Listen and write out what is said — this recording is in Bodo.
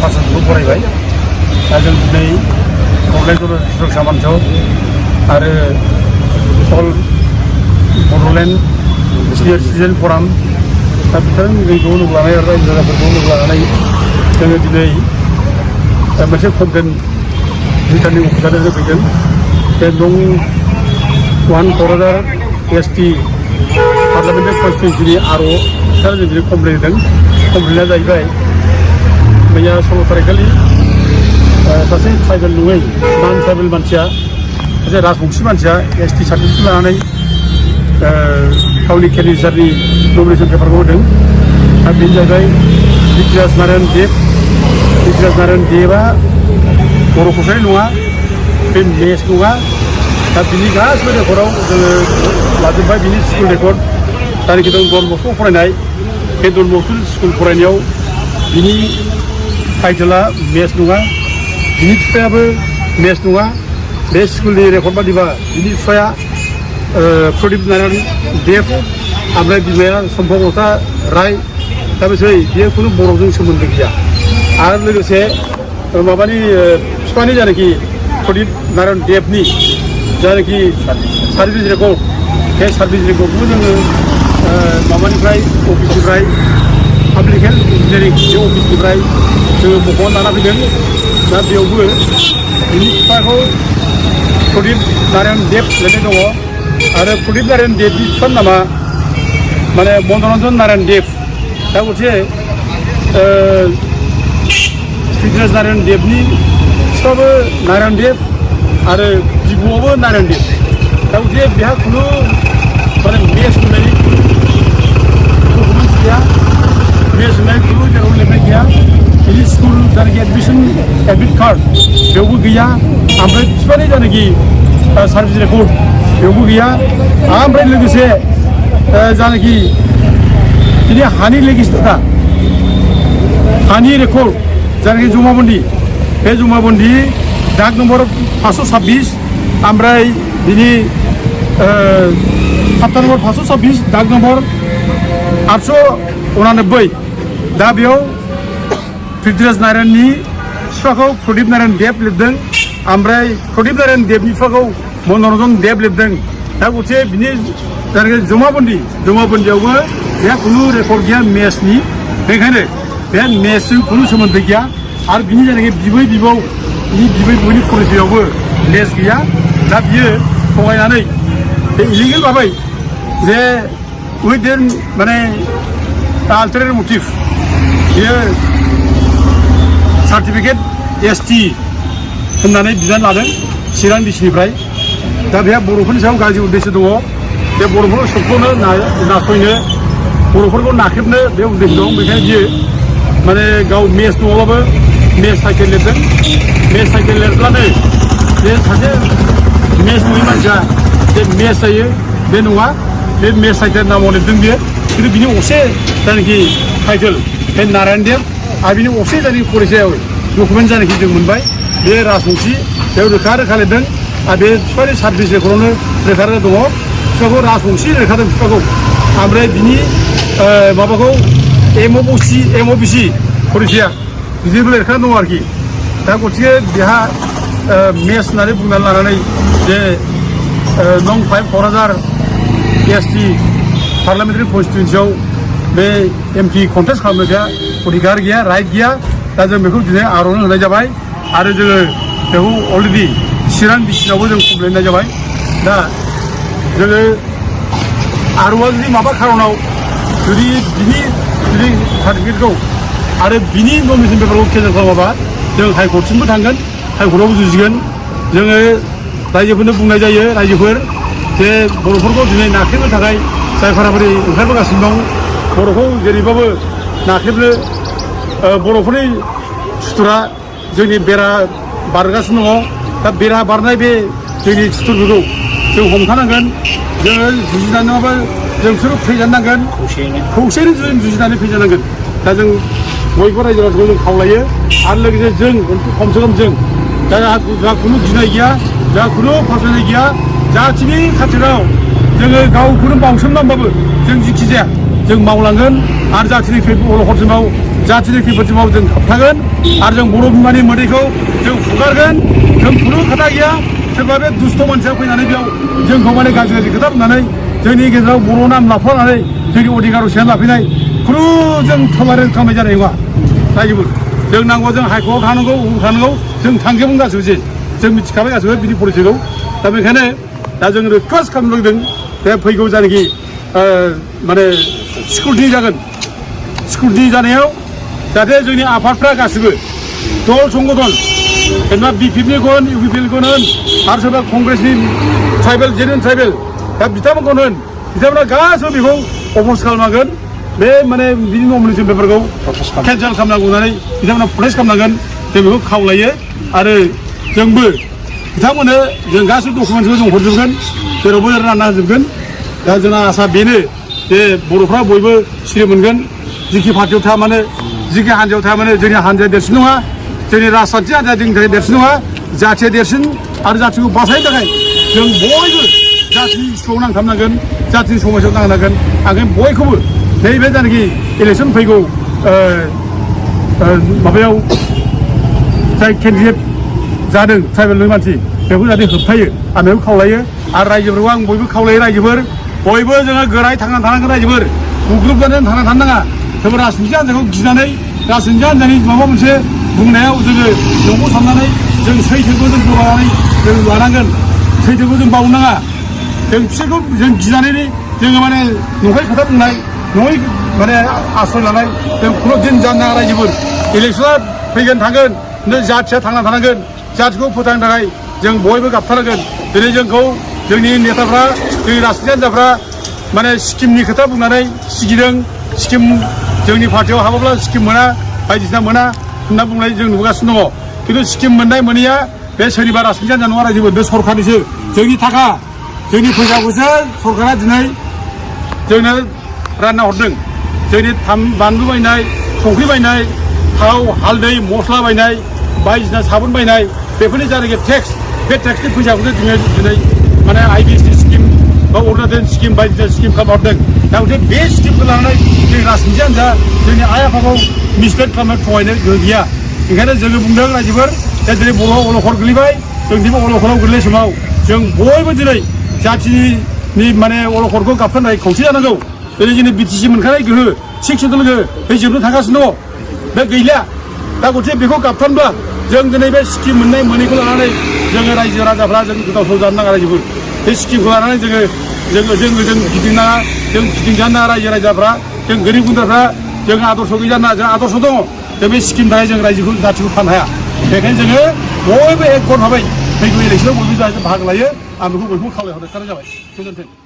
पाठशालाखौ फरायबाय दा जों दिनै कलेज सुरक्षा मन्च आरो अल बड'लेण्ड सिनियर सिटिजेन फराम दा बिथांमोनखौ लोगो लानाय आरो रायजो राजाफोरखौ लोगो लानानै जोङो दिनै मोनसे कमप्लेन रिटार्निं अफिसारनो होफैदों बे नं 1 क'क्राझार ST पार्लामेन्टारि कन्स्टिटुयेन्सिनि आर' सार जों दिनै कमप्लेन होदों। कमप्लेना जाहैबाय मैया 16 तारिखखालि सासे ट्राइबेल नङै नन ट्राइबेल मानसिया सासे राजबंसि मानसिया ST सार्टिफिकेट लानानै गावनि केन्डिडेटनि नमिनेसन पेपारखौ होदों। दा बेनो जाहैबाय पृथ्वीराज नारायण देब। पृथ्वीराज नारायण देबआ बर' कसारि नङा, बे मेस नङा। दा बिनि गासिबो रेकर्डआव जोङो लाजोब्बाय बिनि स्कुल रेकर्ड जायनाखि दं डन बस्क'आव फरायनाय बे डन बस्क' स्कुल फरायनायाव बिनि टाइटेला मेस नङा, बिनि बिफायाबो मेस नङा। बे स्कुलनि रेकर्ड बादिबा बिनि बिफाया प्रदीप नारायण देब ओमफ्राय बिमाया सम्भबता राय। दा बेयो खुनु बर'जों सोमोन्दो गैया। आरो लोगोसे माबानि बिफानि जायनाखि प्रदीप नारायण देबनि जायनाखि सार्भिस रेकर्ड बे सार्भिस रेकर्डखौ जोङो माबानिफ्राय अफिसनिफ्राय पाब्लिक हेल्थ इन्जिनियारिं बे अफिसनिफ्राय जोङो बख'नानै लाना फैदों। दा बेयावबो बिनि बिफाखौ प्रदीप नारायण देब लिरनाय दङ आरो प्रदीप नारायण देबनि बिफानि नामा माने मनरन्जन नारायण देब। दा गथे पृथ्वीराज नारायण देबनि बिफाबो नारायण देब आरो बिब'आबो नारायण देब। दा गथे बेहा खुनु माने मेस होननाय डकुमेन्ट्स गैया, मेस होननाय खुनु जेराव लिरनाय गैया। बिनि स्कुल जायनाखि एडमिट कार्ड बेयावबो गैया। ओमफ्राय बिफानि जायनाखि सार्भिस रेकर्ड बेयावबो गैया। ओमफ्राय लोगोसे जायनाखि दिनै हानि लेगिस्लेटार हानि रेकर्ड जायनाखि जमाबन्दी बे जमाबन्दी दाग नम्बर 526 ओमफ्राय बिनि खाथा नम्बर 526 दाग नम्बर 889। दा बेयाव पृथ्वीराज नारायणनि बिफाखौ प्रदीप नारायण देब लिरदों ओमफ्राय प्रदीप नारायण देबनि बिफाखौ मनरन्जन देब लिरदों। दा गथे बिनि जायनाखि जमाबन्दियावबो बेहा खुनु रेकर्ड गैया मेसनि। बेखायनो बे मेसजों खुनु सोमोन्दो गैया। आरो बिनि जायनाखि बिबै बिबौनि परिचयआवबो मेस गैया। दा बियो थगायनानै बे इलिगेल भाबै जे उइदिन माने आल्टारनेटिभ मटिभ बियो सार्टिफिकेट ST होननानै बिनानै लादों चिरां डिस्ट्रिक्टनिफ्राय। दा बेहा बर'फोरनि सायाव गाज्रि उद्देश्य दङ। बे बर'फोरखौ सोबख'नो नासयनो बर'फोरखौ नाख्रेबनो बे उद्देश्य दं। बेखायनो बियो माने गाव मेस नङाबाबो मेस साइकेल लिरदों। मेस साइकेल लिरब्लानो बे सासे मेस नङि मानसिया जे मेस जायो बे नङा। बे मेस साइकेल नामाव लिरदों बियो। खिन्थु बिनि असे जायनाखि टाइटेल बे नारायण देब आरो बिनि असे जायनाखि परिचय डकुमेन्ट जायनाखि जों मोनबाय बे राजबंसि बेयाव रोखा लिरदों। आरो बे बिफानि सार्भिस रेकर्डआवनो रोखा दङ बिफाखौ राजबंसि लिरखादों बिफाखौ। ओमफ्राय बिनि माबाखौ MOBC परिचया बिदिबो लिरखानाय दङ आरोखि। दा गथिखे बेहा मेस होननानै बुंनानै लानानै जे नं 5 क'क्राझार ST पार्लामेन्टारि कन्स्टिटुयेन्सियाव बे MP कन्टेस्ट खालामनाया अधिकार गैया, राइट गैया। दा जों बेखौ दिनै आर'नो होनाय जाबाय आरो जोङो बेखौ अलरेडि चिरां डिस्ट्रिक्टआवबो जों कमप्लेन होनाय जाबाय। दा जोङो आर'आ जुदि माबा खार'नाव जुदि सार्टिफिकेटखौ आरो बिनि नमिनेसन पेपारखौ केन्सेल खालामाबा जों हाइकर्टसिमबो थांगोन, हाइकर्टआवबो जुजिगोन। जोङो रायजोफोरनो बुंनाय जायो, रायजोफोर जे बर'फोरखौ दिनै नाख्रेबनो थाखाय जायफोरा बोरै ओंखारबोगासिनो दं बर'खौ जेरैबाबो नाख्रेबनो बर'फोरनि सुथुरा जोंनि बेरा बारगासिनो दङ। दा बेरा बारनाय बे जोंनि सुथुरफोरखौ जों हमथानांगोन। जोङो जुजिनानै नङाबा जों बिसोरखौ फैजानांगोन, खौसेनो जों जुजिनानै फैजानांगोन। दा जों बयबो रायजो राजाखौ जों खावलायो आरो लोगोसे जों खमसे खम जों दा खुनु गिनाय गैया, जा खुनु फासायनाय गैया। जाथिनि खाथिराव जोङो गावखौनो बावसोमनांबाबो जों जिखि जाया जों मावलांगोन आरो जाथिनि अलखदसिमाव जाथिनि खैफोद समाव जों होबथागोन आरो जों बर' बिमानि मोदैखौ जों हुगारगोन जों खुनु खोथा गैया सोरबा बे दुस्थ' मानसिया फैनानै बेयाव जोंखौ माने गाज्रि खोथा बुंनानै जोंनि गेजेराव बर' नाम लाफानानै जोंनि अधिकारखौ सेना लाफैनाय खुनु जों खालामनाय जानाय नङा रायजोफोर जों नांगौ जों हाइकर्टआव थानांगौ थानांगौ जों थांजोबगोन गासिबो जों मिथिखाबाय गासिबो बिनि पलिसिखौ दा बेखायनो दा जों रिकुवेस्ट खालामनो लुगैदों बे फैगौ जायनाखि माने सिकिउरिटि जागोन सिकिउरिटि जानायाव जाहाथे जोंनि आफादफ्रा गासिबो दल संगठन जेनेबा बिपिएफनि होन इउपिपिएलखौ होन आरो सोरबा कंग्रेसनि ट्राइबेल जेनुइन ट्राइबेल दा बिथांमोनखौ होन बिथांमोना गासिबो बेखौ अप'ज खालामनांगोन बे माने बिनि नमिनेसन पेपारखौ केन्सेल खालामनांगौ होननानै बिथांमोना प्रटेस्ट खालामनांगोन जों बेखौ खावलायो आरो जोंबो बिथांमोननो जों गासिबो डकुमेन्टखौ जों हरजोबगोन जेरावबो रानना होजोबगोन दा जोंना आसा बेनो जे बर'फ्रा बयबो सिरि मोनगोन जिखि पार्टियाव थाया मानो जिखि हान्जायाव थाया मानो जोंनि हान्जाया देरसिन नङा जोंनि राजखान्थि हान्जाया जोंनि थाखाय देरसिन नङा जाथिया देरसिन आरो जाथिखौ बासायनो थाखाय जों बयबो जाथिनि इस्युआव नांथाबनांगोन जाथिनि समाजाव नांनांगोन ओंखायनो बयखौबो नैबे जायनाखि इलेक्सन फैगौ माबायाव जाय केन्डिडेट जादों ट्राइबेलनि मानसि बेखौ जाहाथे होबथायो आं बेखौ खावलायो आरो रायजोफोरखौ आं बयबो खावलायो रायजोफोर बयबो जोङो गोरायै थांनानै थानांगोन रायजोफोर गुग्रुबनानै थांनानै थानो नाङा सोरबा राजनिथि हान्जाखौ गिनानै राजनिथि हान्जानि माबा मोनसे बुंनायाव जोङो नंगौ साननानै जों सैथोखौ जों गोबानानै जों लानांगोन सैथोखौ जों बावनो नाङा जों बिसोरखौ जों गिनानै जोङो माने नंखाय खोथा बुंनाय नङै माने आश्रय लानाय जों खुनु दिन जानो नाङा रायजोफोर इलेक्सना फैगोन थांगोन जाथिया थांना थानांगोन जाथिखौ फोथांनो थाखाय जों बयबो गाबथारनांगोन दिनै जोंखौ जोंनि नेताफ्रा जोंनि राजनिथि हान्जाफ्रा माने स्किमनि खोथा बुंनानै सिगिदों स्किम जोंनि पार्टियाव हाबाब्ला स्किम मोना बायदिसिना मोना होनना बुंनाय जों नुगासिनो दङ खिन्थु स्किम मोननाय मोनैया बे सोरनिबा राजनिथि हान्जा नङा रायजोफोर बे सरकारनिसो जोंनि थाखा जोंनि फैसाखौसो सरकारा दिनै जोंनो रानना हरदों जोंनि बानलु बायनाय संख्रि बायनाय थाव हालदै मस्ला बायनाय बायदिसिना साबुन बायनाय बेफोरनि जायनाखि टेक्स बे टेक्सनि फैसाखौसो जोङो दिनै माने आइबिएसनि स्किम बा अरुणाचल स्किम बायदिसिना स्किम खालामहरदों दा बे स्किमखौ लानानै जोंनि राजनिथि हान्जा जोंनि आइ आफाखौ मिसलेट खालामनो थगायनो गोहो गैया ओंखायनो जोङो बुंदों रायजोफोर दा दिनै बर' अलखद गोलैबाय जों दिनै अलखदाव गोलैनाय समाव जों बयबो दिनै जाथिनि माने अलखदखौ गाबथानो थाखाय खौसे जानांगौ दिनै जोंनि बिटिसि मोनखानाय गोहो 600 लोगो बे जोबनो थांगासिनो दङ बे गैला दा गथिखे बेखौ गाबथानोब्ला जों दिनै बे स्किम मोननाय मोनैखौ लानानै जोङो रायजो राजाफ्रा जों गोदाव सोराव जानो नाङा रायजोफोर बे स्किमखौ लानानै जों गिदिंनाङा जों गिदिंजानो नाङा रायजो राजाफ्रा जों गोरिब गुन्द्राफ्रा जों आदर्श गैजानो नाङा जों आदर्श दङ जों बे स्किम थाखाय जों रायजोखौ जाथिखौ फाननो हाया बेखायनो जोङो बयबो एक भाबै फैगौ इलेक्सनाव बयबो बाहागो लायो आं बेखौ बयखौबो खावलायहरनाय जाबाय गोजोन्थों।